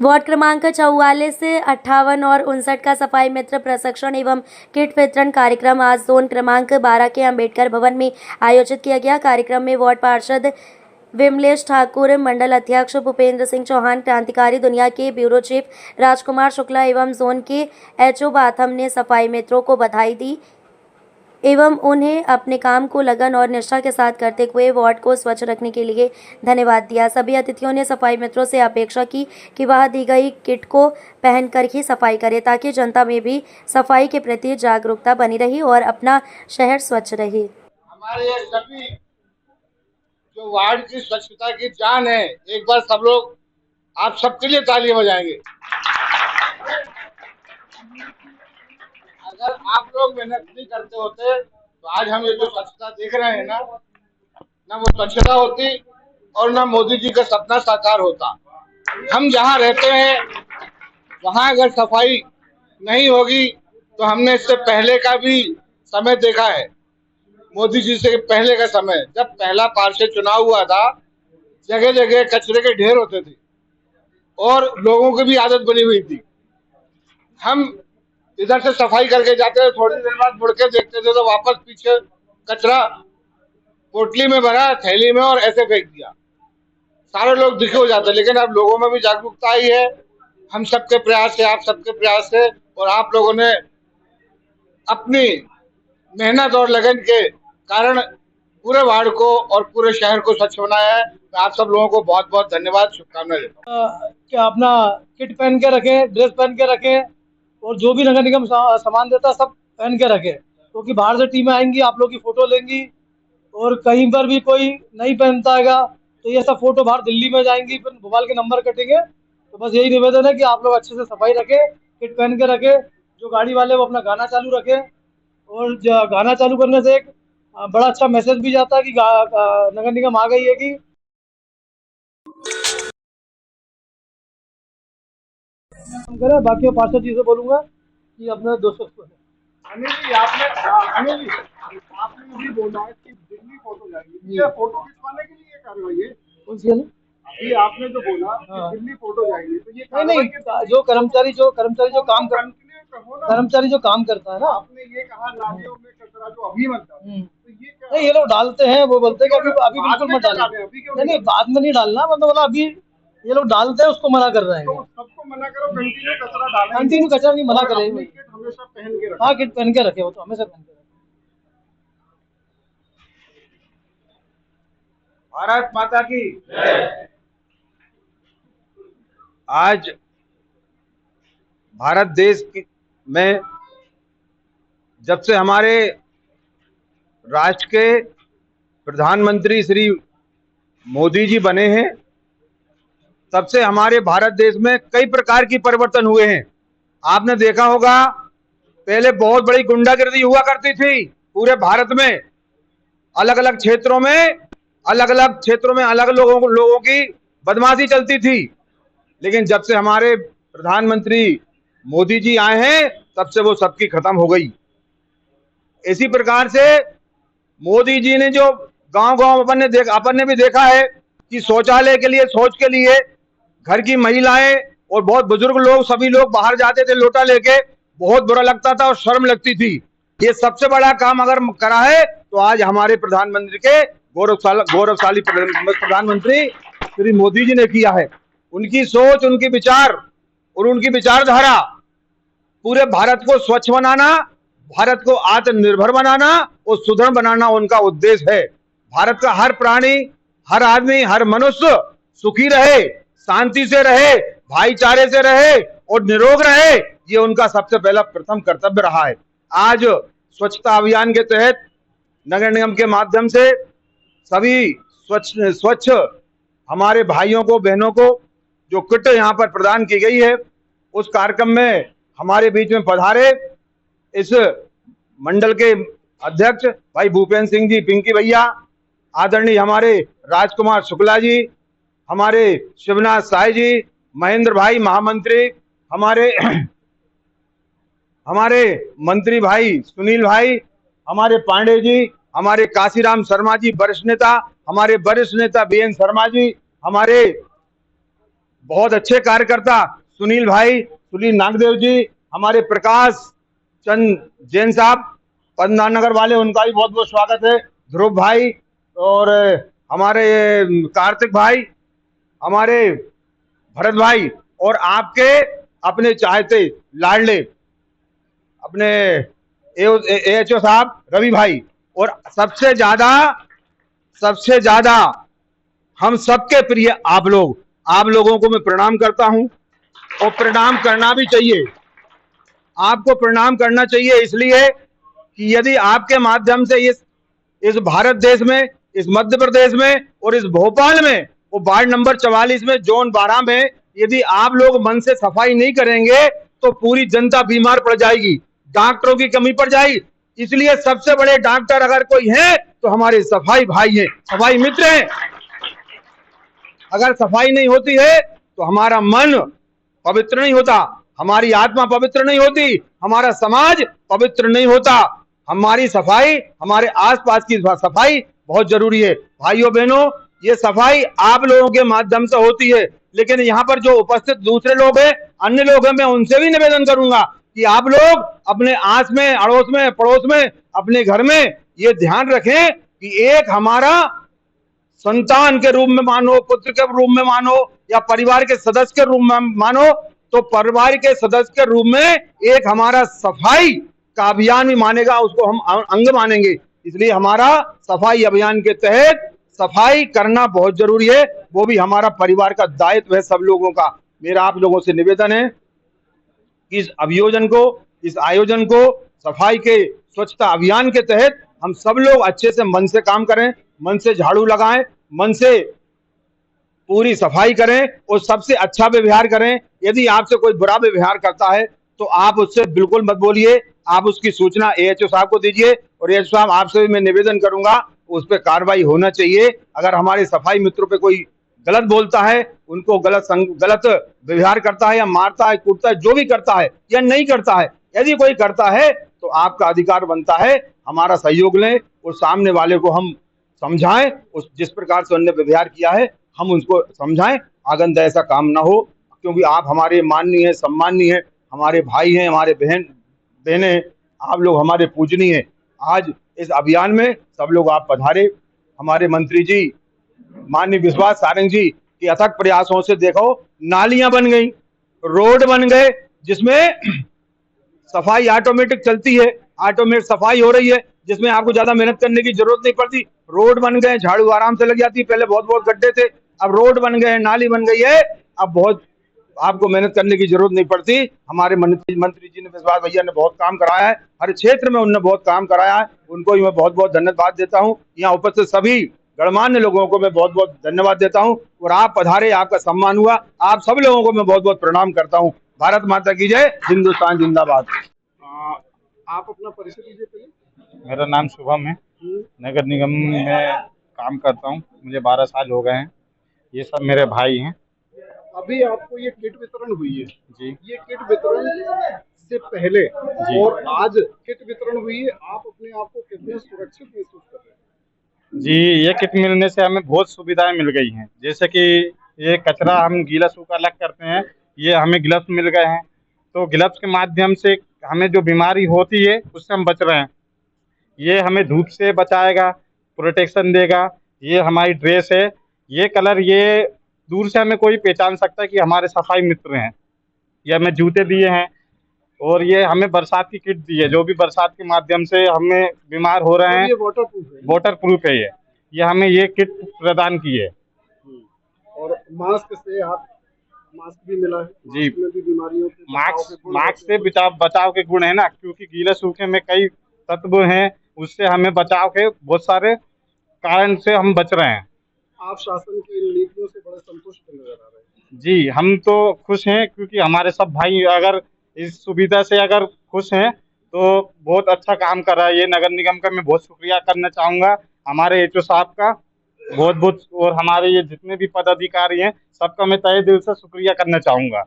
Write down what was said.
Ward क्रमांक 44 से 58 और 59 का सफाई मित्र प्रशिक्षण एवं किट वितरण कार्यक्रम आज जोन क्रमांक 12 के अंबेडकर भवन में आयोजित किया गया। कार्यक्रम में वार्ड पार्षद विमलेश ठाकुर, मंडल अध्यक्ष भूपेंद्र सिंह चौहान, क्रांतिकारी दुनिया के ब्यूरो चीफ राजकुमार शुक्ला एवं जोन के एचओ बाथम ने सफाई मित्रों को बधाई दी एवं उन्हें अपने काम को लगन और निष्ठा के साथ करते हुए वार्ड को स्वच्छ रखने के लिए धन्यवाद दिया। सभी अतिथियों ने सफाई मित्रों से अपेक्षा की कि वह दी गई किट को पहनकर ही सफाई करें ताकि जनता में भी सफाई के प्रति जागरूकता बनी रही और अपना शहर स्वच्छ रहे। हमारे ये सभी जो वार्ड की स्वच्छता की जान है, एक बार सब लोग आप सबके लिए तालियां बजाएंगे। अगर आप लोग मेहनत नहीं करते होते तो आज हम ये जो स्वच्छता देख रहे हैं ना वो स्वच्छता होती और ना मोदी जी का सपना साकार होता। हम जहाँ रहते हैं वहाँ अगर सफाई नहीं होगी तो हमने इससे पहले का भी समय देखा है। मोदी जी से पहले का समय जब पहला पार्षद चुनाव हुआ था, जगह जगह कचरे के ढेर होते थे और लोगों की भी आदत बनी हुई थी। हम इधर से सफाई करके जाते थे, थोड़ी देर बाद मुड़ के देखते थे तो वापस पीछे कचरा पोटली में भरा, थैली में और ऐसे फेंक दिया। सारे लोग दुखी हो जाते। लेकिन अब लोगों में भी जागरूकता आई है। हम सबके प्रयास से, आप सबके प्रयास से और आप लोगों ने अपनी मेहनत और लगन के कारण पूरे वार्ड को और पूरे शहर को स्वच्छ बनाया है। मैं आप सब लोगों को बहुत बहुत धन्यवाद, शुभकामनाएं देता हूँ। क्या अपना किट पहन के रखे, ड्रेस पहन के रखे और जो भी नगर निगम सामान देता है सब पहन के रखे, क्योंकि बाहर से टीमें आएंगी, आप लोग की फोटो लेंगी और कहीं पर भी कोई नहीं पहनता है तो ये सब फोटो बाहर दिल्ली में जाएंगी, फिर मोबाइल के नंबर कटेंगे। तो बस यही निवेदन है कि आप लोग अच्छे से सफाई रखें, किट पहन के रखें। जो गाड़ी वाले वो अपना गाना चालू रखें और गाना चालू करने से एक बड़ा अच्छा मैसेज भी जाता है कि नगर निगम आ गई है कि करें। बाकी पार्षद जी से बोलूंगा कि अपने दोस्तों को आपने भी बोला है कि दिल्ली फोटो जाएगी, ये फोटो खिंचवाने के लिए कार्रवाई है। कौन सी है? अभी आपने जो बोला कि दिल्ली फोटो जाएगी, तो ये नहीं, जो कर्मचारी जो काम करता है ना, आपने ये कहा नालियों में कचरा जो अभी मत डालो, तो ये क्या? नहीं, ये लोग डालते हैं, वो बोलते हैं कि अभी बिल्कुल मत डालें। नहीं, बाद में नहीं डालना, मतलब बोला अभी ये लोग डालते हैं, उसको मना कर रहे हैं। तो सबको मना करो, कंटिन्यू कचरा डालें। कंटिन्यू कचरा नहीं मना करें। किट हमेशा पहन के रखें। हाँ, किट पहन के रखे, वो तो हमेशा पहन के रखे। भारत माता की आज भारत देश में जब से हमारे राष्ट्र के प्रधानमंत्री श्री मोदी जी बने हैं, तब से हमारे भारत देश में कई प्रकार की परिवर्तन हुए हैं। आपने देखा होगा पहले बहुत बड़ी गुंडागिर्दी हुआ करती थी पूरे भारत में। अलग अलग क्षेत्रों में अलग लोगों की बदमाशी चलती थी। लेकिन जब से हमारे प्रधानमंत्री मोदी जी आए हैं तब से वो सबकी खत्म हो गई। इसी प्रकार से मोदी जी ने जो गांव-गांव अपन ने भी देखा है कि शौचालय के लिए, शौच के लिए घर की महिलाएं और बहुत बुजुर्ग लोग, सभी लोग बाहर जाते थे लोटा लेके, बहुत बुरा लगता था और शर्म लगती थी। ये सबसे बड़ा काम अगर करा है तो आज हमारे प्रधानमंत्री के गौरवशाली प्रधानमंत्री श्री मोदी जी ने किया है। उनकी सोच, उनके विचार और उनकी विचारधारा पूरे भारत को स्वच्छ बनाना, भारत को आत्मनिर्भर बनाना और सुदृढ़ बनाना उनका उद्देश्य है। भारत का हर प्राणी, हर आदमी, हर मनुष्य सुखी रहे, शांति से रहे, भाईचारे से रहे और निरोग रहे, ये उनका सबसे पहला प्रथम कर्तव्य रहा है। आज स्वच्छता अभियान के तहत नगर निगम के माध्यम से सभी स्वच्छ हमारे भाइयों को, बहनों को जो किट यहाँ पर प्रदान की गई है, उस कार्यक्रम में हमारे बीच में पधारे इस मंडल के अध्यक्ष भाई भूपेंद्र सिंह जी, पिंकी भैया, आदरणीय हमारे राजकुमार शुक्ला जी, हमारे शिवनाथ साय जी, महेंद्र भाई महामंत्री, हमारे मंत्री भाई सुनील भाई, हमारे पांडे जी, हमारे काशीराम शर्मा जी वरिष्ठ नेता, हमारे वरिष्ठ नेता बीएन शर्मा जी, हमारे बहुत अच्छे कार्यकर्ता सुनील भाई, सुनील नागदेव जी, हमारे प्रकाश चंद जैन साहब पंदनान नगर वाले, उनका भी बहुत बहुत स्वागत है। ध्रुव भाई और हमारे कार्तिक भाई, हमारे भरत भाई और आपके अपने चाहते लाडले अपने एएचओ साहब रवि भाई, और सबसे ज्यादा हम सबके प्रिय आप लोगों को मैं प्रणाम करता हूं, और प्रणाम करना भी चाहिए। आपको प्रणाम करना चाहिए इसलिए कि यदि आपके माध्यम से इस भारत देश में, इस मध्य प्रदेश में और इस भोपाल में, वो वार्ड नंबर 44 में, जोन 12 में, यदि आप लोग मन से सफाई नहीं करेंगे तो पूरी जनता बीमार पड़ जाएगी, डॉक्टरों की कमी पड़ जाएगी। इसलिए सबसे बड़े डॉक्टर अगर कोई है तो हमारे सफाई भाई हैं, सफाई मित्र हैं। अगर सफाई नहीं होती है तो हमारा मन पवित्र नहीं होता, हमारी आत्मा पवित्र नहीं होती, हमारा समाज पवित्र नहीं होता। हमारी सफाई, हमारे आसपास की सफाई बहुत जरूरी है। भाइयों बहनों, ये सफाई आप लोगों के माध्यम से होती है, लेकिन यहाँ पर जो उपस्थित दूसरे लोग हैं, अन्य लोग हैं, मैं उनसे भी निवेदन करूंगा कि आप लोग अपने आस में, अड़ोस में, पड़ोस में, अपने घर में ये ध्यान रखें कि एक हमारा संतान के रूप में मानो, पुत्र के रूप में मानो, या परिवार के सदस्य के रूप में मानो, तो परिवार के सदस्य के रूप में एक हमारा सफाई का अभियान भी मानेगा, उसको हम अंग मानेंगे। इसलिए हमारा सफाई अभियान के तहत सफाई करना बहुत जरूरी है, वो भी हमारा परिवार का दायित्व है सब लोगों का। मेरा आप लोगों से निवेदन है कि इस आयोजन को सफाई के स्वच्छता अभियान के तहत हम सब लोग अच्छे से मन से काम करें, मन से झाड़ू लगाएं, मन से पूरी सफाई करें और सबसे अच्छा व्यवहार करें। यदि आपसे कोई बुरा व्यवहार करता है तो आप उससे बिल्कुल मत बोलिए, आप उसकी सूचना एएचओ साहब को दीजिए, और एएचओ साहब आपसे भी मैं निवेदन करूंगा उस पर कार्रवाई होना चाहिए। अगर हमारे सफाई मित्रों पे कोई गलत बोलता है, उनको गलत व्यवहार करता है, या मारता है, कूटता है, जो भी करता है या नहीं करता है, यदि कोई करता है तो आपका अधिकार बनता है हमारा सहयोग लें और सामने वाले को हम समझाएं, उस जिस प्रकार से उन्होंने व्यवहार किया है हम उसको समझाएं, आगंदा ऐसा काम ना हो। क्योंकि आप हमारे माननीय हैं, सम्माननीय हैं, हमारे भाई हैं, हमारे बहनें, आप लोग हमारे पूजनीय हैं। आज इस अभियान में सब लोग आप पधारे। हमारे मंत्री जी माननीय विश्वास सारंग जी के अथक प्रयासों से देखो नालियां बन गई, रोड बन गए, जिसमें सफाई ऑटोमेटिक चलती है, ऑटोमेटिक सफाई हो रही है, जिसमें आपको ज्यादा मेहनत करने की जरूरत नहीं पड़ती। रोड बन गए, झाड़ू आराम से लग जाती है, पहले बहुत बहुत गड्ढे थे, अब रोड बन गए, नाली बन गई है, अब बहुत आपको मेहनत करने की जरूरत नहीं पड़ती। हमारे मंत्री जी ने, विश्वास भैया ने बहुत काम कराया है, हर क्षेत्र में उन्होंने बहुत काम कराया है, उनको भी मैं बहुत बहुत धन्यवाद देता हूँ। यहाँ उपस्थित सभी गणमान्य लोगों को मैं बहुत बहुत धन्यवाद देता हूँ, और आप पधारे, आपका सम्मान हुआ, आप सब लोगों को मैं बहुत बहुत प्रणाम करता हूँ। भारत माता की जय, हिंदुस्तान जिंदाबाद। आप अपना परिचय दीजिए पहले। मेरा नाम शुभम है, नगर निगम में काम करता हूँ, मुझे 12 साल हो गए हैं। ये सब मेरे भाई हैं। अभी आपको ये किट वितरण हुई है जी। ये किट वितरण से पहले और आज किट वितरण हुई है, आप अपने आप को कितने सुरक्षित महसूस कर रहे हैं? जी, ये किट मिलने से हमें बहुत सुविधाएं मिल गई हैं, जैसे कि ये कचरा हम गीला सूखा अलग करते हैं, ये हमें ग्लव्स मिल गए हैं, तो ग्लव्स के माध्यम से हमें जो बीमारी होती है उससे हम बच रहे हैं। ये हमें धूप से बचाएगा, प्रोटेक्शन देगा। ये हमारी ड्रेस है, ये कलर, ये दूर से हमें कोई पहचान सकता है कि हमारे सफाई मित्र हैं। ये हमें जूते दिए हैं, और ये हमें बरसात की किट दी है, जो भी बरसात के माध्यम से हमें बीमार हो रहे हैं। ये वाटर प्रूफ है ये हमें ये किट प्रदान की है। और मास्क से आप मास्क भी मिला है जी, में भी बीमारियों के मास्क से बचाव के गुण है ना, क्योंकि गीले सूखे में कई तत्व हैं, उससे हमें बचाव के बहुत सारे कारण से हम बच रहे हैं। आप शासन की इन नीतियों से बड़े संतुष्ट नजर आ रहे हैं? जी, हम तो खुश हैं, क्योंकि हमारे सब भाई अगर इस सुविधा से अगर खुश हैं तो बहुत अच्छा काम कर रहा है ये नगर निगम का। मैं बहुत शुक्रिया करना चाहूँगा हमारे एचओ साहब का बहुत बहुत, और हमारे ये जितने भी पदाधिकारी हैं सबका मैं तहे दिल से शुक्रिया करना चाहूँगा।